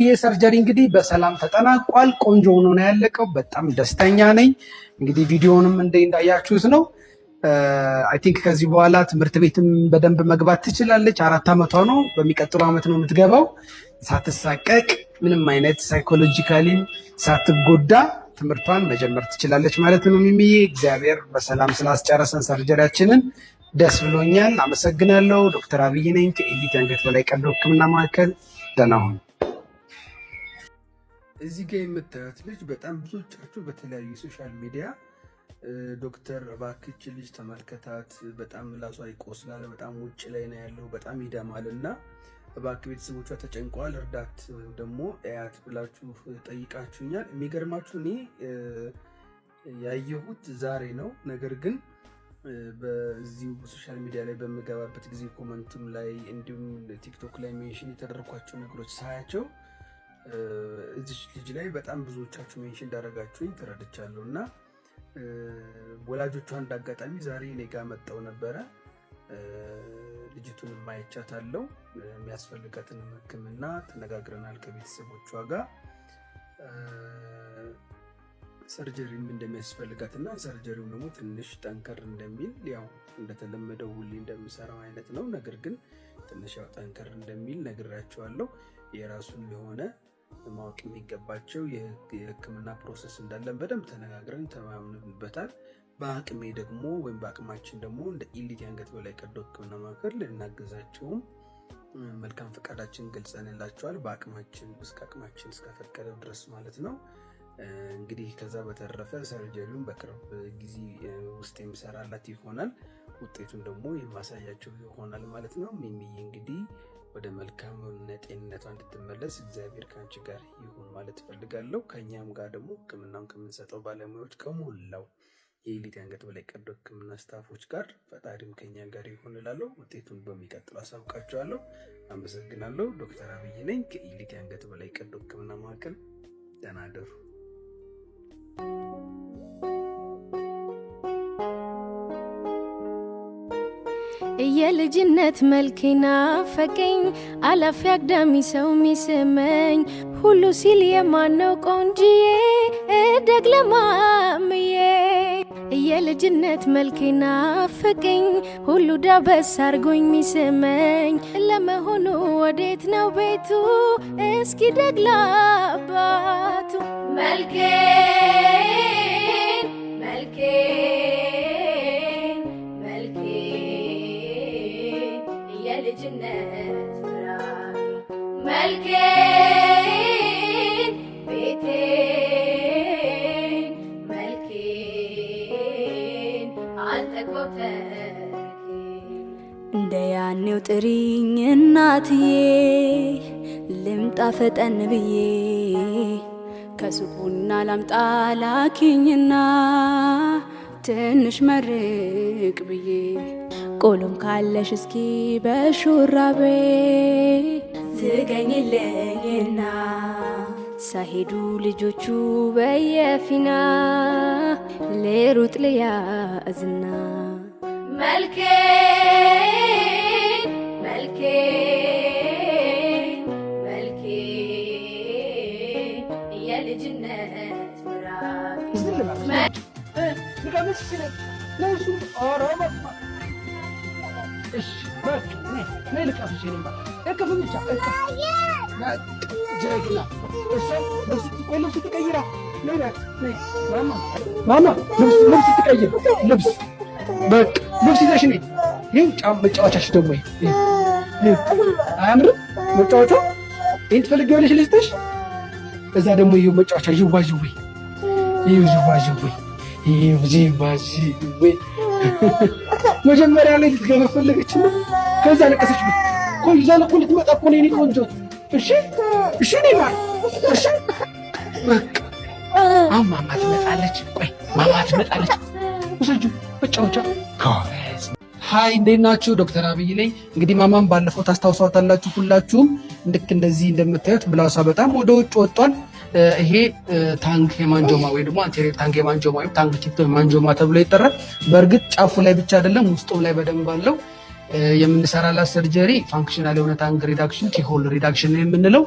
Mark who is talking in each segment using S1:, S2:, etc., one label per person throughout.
S1: የሰርጀሪ እንግዲህ በሰላም ተጠናቋል። ቆንጆ ሆኖ ነው ያለቀው። በጣም ደስተኛ ነኝ። እንግዲህ ቪዲዮንም እንዳያችሁት ነው። አይ ቲንክ ከዚህ በኋላ ትምህርት ቤትም በደንብ መግባት ትችላለች። 4 ዓመቷ ነው። በሚቀጥለው ዓመት ነው የምትገባው። ሳትሳቀቅ ምንም አይነት ሳይኮሎጂካሊ ሳትጎዳ ትምህርቷን መጀመር ትችላለች ማለት ነው። ሚሚዬ እግዚአብሔር በሰላም ስላስጨረሰን ሰርጀሪያችንን ደስ ብሎኛል። አመሰግናለሁ። ዶክተር አብይ ነኝ ከኤሊት የአንገት በላይ ቀዶ ሕክምና ማዕከል። ደህና ሁኑ። እዚህ ጋር የምታዩት ልጅ በጣም ብዙዎቻችሁ በተለያዩ ሶሻል ሚዲያ ዶክተር እባክች ልጅ ተመልከታት፣ በጣም ምላሷ ይቆስላል፣ በጣም ውጭ ላይ ነው ያለው፣ በጣም ይደማል እና እባክህ ቤተሰቦቿ ተጨንቀዋል እርዳት ወይም ደግሞ እያት ብላችሁ ጠይቃችሁኛል። የሚገርማችሁ እኔ ያየሁት ዛሬ ነው። ነገር ግን በዚሁ ሶሻል ሚዲያ ላይ በምገባበት ጊዜ ኮመንትም ላይ እንዲሁም ቲክቶክ ላይ ሜንሽን የተደረጓቸው ነገሮች ሳያቸው እዚህ ልጅ ላይ በጣም ብዙዎቻችሁ ሜንሽን እንዳደረጋችሁኝ ተረድቻለሁ እና ወላጆቿ እንዳጋጣሚ ዛሬ እኔ ጋ መጣው ነበረ። ልጅቱን ማይቻታለው የሚያስፈልጋትን ሕክምና ተነጋግረናል ከቤተሰቦቿ ጋር ሰርጀሪም እንደሚያስፈልጋትና ሰርጀሪው ደግሞ ትንሽ ጠንከር እንደሚል ያው እንደተለመደው ሁሌ እንደምሰራው አይነት ነው። ነገር ግን ትንሽ ያው ጠንከር እንደሚል ነግራቸዋለሁ። የራሱን የሆነ ማወቅ የሚገባቸው የህክምና ፕሮሰስ እንዳለን በደንብ ተነጋግረን ተማምነንበታል። በአቅሜ ደግሞ ወይም በአቅማችን ደግሞ እንደ ኤሊት የአንገት በላይ ቀዶ ሕክምና ማዕከል ልናግዛቸውም መልካም ፈቃዳችን ገልጸንላቸዋል። በአቅማችን እስከፈቀደው ድረስ ማለት ነው። እንግዲህ ከዛ በተረፈ ሰርጀሪውን በቅርብ ጊዜ ውስጥ የሚሰራላት ይሆናል። ውጤቱን ደግሞ የማሳያቸው ይሆናል ማለት ነው። ሚሚዬ እንግዲህ ወደ መልካም ጤንነቷ እንድትመለስ እግዚአብሔር ከአንቺ ጋር ይሁን ማለት እፈልጋለሁ። ከኛም ጋር ደግሞ ሕክምናውን ከምንሰጠው ባለሙያዎች ከሞላው የኤሊት የአንገት በላይ ቀዶ ሕክምና ስታፎች ጋር ፈጣሪም ከኛ ጋር ይሁን እላለሁ። ውጤቱን በሚቀጥለው አሳውቃችኋለሁ። አመሰግናለሁ። ዶክተር አብይ ነኝ ከኤሊት የአንገት በላይ ቀዶ ሕክምና ማዕከል። ደህና እደሩ።
S2: የልጅነት መልኬ ናፈቀኝ፣ አላፊ አግዳሚ ሰው ሚስመኝ፣ ሁሉ ሲል የማነው ቆንጅዬ እደግ ለማምዬ። የልጅነት መልኬ ናፈቀኝ፣ ሁሉ ዳበስ አርጎኝ ሚስመኝ፣ ለመሆኑ ወዴት ነው ቤቱ? እስኪ ደግ ለአባቱ መልኬ የልጅነት መልኬን ቤቴን መልኬን አልጠግበው ተርኬን።
S3: እንደ ያኔው ጥሪኝ እናትዬ ልምጣ ፈጠን ብዬ ከሱቁና ላምጣ ላኪኝና ትንሽ መርቅ ብዬ ቆሎም ካለሽ እስኪ በሹራቤ ትገኝልኝና ሳይሄዱ ልጆቹ በየፊና ልሩጥ ልያዝና
S2: መልኬን የልጅነት ምራቅ
S1: ልብስ ይዘሽ ነይ። መጫወቻሽ ደግሞ አያምርም? መጫወቻው ይህን ትፈልጊዋለሽ ልስጥሽ። እዛ ደግሞ ይኸው መጫወቻ ዥዋዥዌ መጀመሪያ ላይ ልትገባ ፈለገች ነው። ከዛ ለቀሰች ነው። ቆይ እዛ እኮ ልትመጣ እኮ ነው የኔ ቆንጆ። እሺ ነይ ማለት እሺ። በቃ አሁን ማማ ትመጣለች። ቆይ ማማ ትመጣለች። ወሰጁ መጫወቻ። ሃይ እንዴት ናችሁ? ዶክተር አብይ ነኝ። እንግዲህ ማማም ባለፈው ታስታውሷታላችሁ ሁላችሁም። ልክ እንደዚህ እንደምታዩት ብላውሳ በጣም ወደ ውጭ ወጥቷል። ይሄ ታንግ ሄማንጆማ ወይ ደግሞ አንቴሪየር ታንግ ሄማንጆማ ወይ ታንግ ቲፕ ሄማንጆማ ተብሎ ይጠራል። በእርግጥ ጫፉ ላይ ብቻ አይደለም ውስጡም ላይ በደንብ አለው። የምንሰራላት ሰርጀሪ ፋንክሽናል የሆነ ታንግ ሪዳክሽን ኪሆል ሪዳክሽን ነው የምንለው።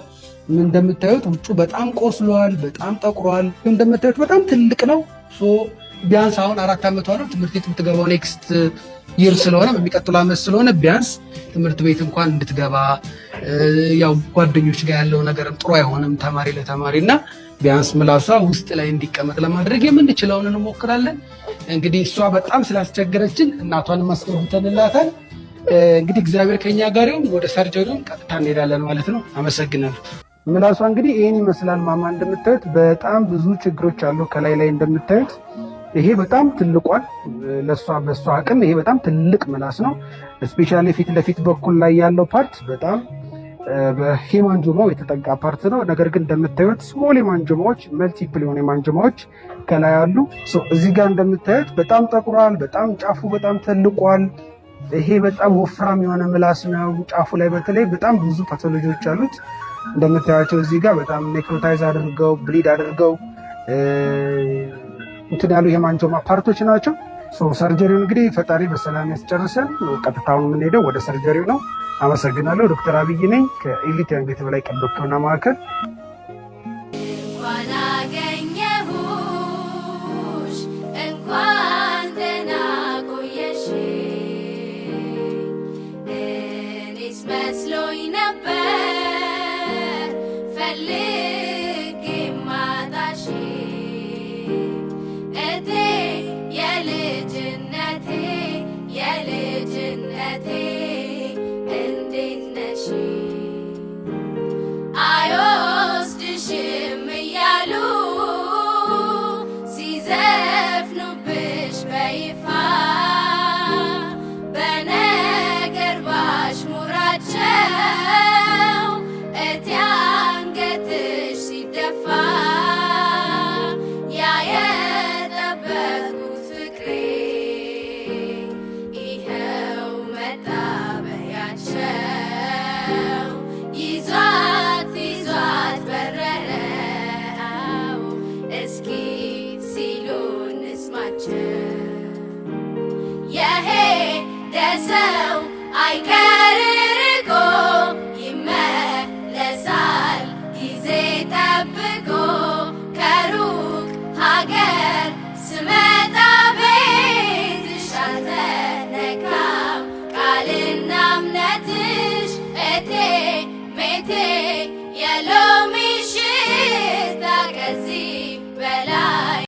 S1: እንደምታዩት ውጩ በጣም ቆስሏል፣ በጣም ጠቁሯል። እንደምታዩት በጣም ትልቅ ነው። ቢያንስ አሁን 4 ዓመቷ ነው። ትምህርት ቤት የምትገባው ኔክስት ይር ስለሆነ በሚቀጥለው ዓመት ስለሆነ ቢያንስ ትምህርት ቤት እንኳን እንድትገባ ያው ጓደኞች ጋር ያለው ነገርም ጥሩ አይሆንም ተማሪ ለተማሪ እና ቢያንስ ምላሷ ውስጥ ላይ እንዲቀመጥ ለማድረግ የምንችለውን እንሞክራለን። እንግዲህ እሷ በጣም ስላስቸገረችን እናቷን ማስገብተንላታል። እንግዲህ እግዚአብሔር ከኛ ጋር ይሁን። ወደ ሰርጀሪውን ቀጥታ እንሄዳለን ማለት ነው። አመሰግናለሁ። ምላሷ እንግዲህ ይህን ይመስላል። ማማ እንደምታዩት በጣም ብዙ ችግሮች አሉ ከላይ ላይ እንደምታዩት። ይሄ በጣም ትልቋል ለሷ በሷ አቅም ይሄ በጣም ትልቅ ምላስ ነው። ስፔሻሊ ፊት ለፊት በኩል ላይ ያለው ፓርት በጣም በሄማንጆማው የተጠቃ ፓርት ነው። ነገር ግን እንደምታዩት ስሞል ሄማንጆማዎች መልቲፕል የሆነ ሄማንጆማዎች ከላይ አሉ። እዚህ ጋር እንደምታዩት በጣም ጠቁሯል። በጣም ጫፉ በጣም ተልቋል። ይሄ በጣም ወፍራም የሆነ ምላስ ነው። ጫፉ ላይ በተለይ በጣም ብዙ ፓቶሎጂዎች አሉት። እንደምታያቸው እዚህ ጋር በጣም ኔክሮታይዝ አድርገው ብሊድ አድርገው እንትን ያሉ ሄማንጆማ ፓርቶች ናቸው። ሰርጀሪው እንግዲህ ፈጣሪ በሰላም ያስጨርሰን። ቀጥታውን የምንሄደው ወደ ሰርጀሪው ነው። አመሰግናለሁ። ዶክተር አብይ ነኝ ከኤሊት የአንገት በላይ ቀዶ ሕክምና ማዕከል።
S2: እንኳን አገኘሁሽ እንኳን ደህና ቆየሽ። እኔስ መስሎኝ ነበር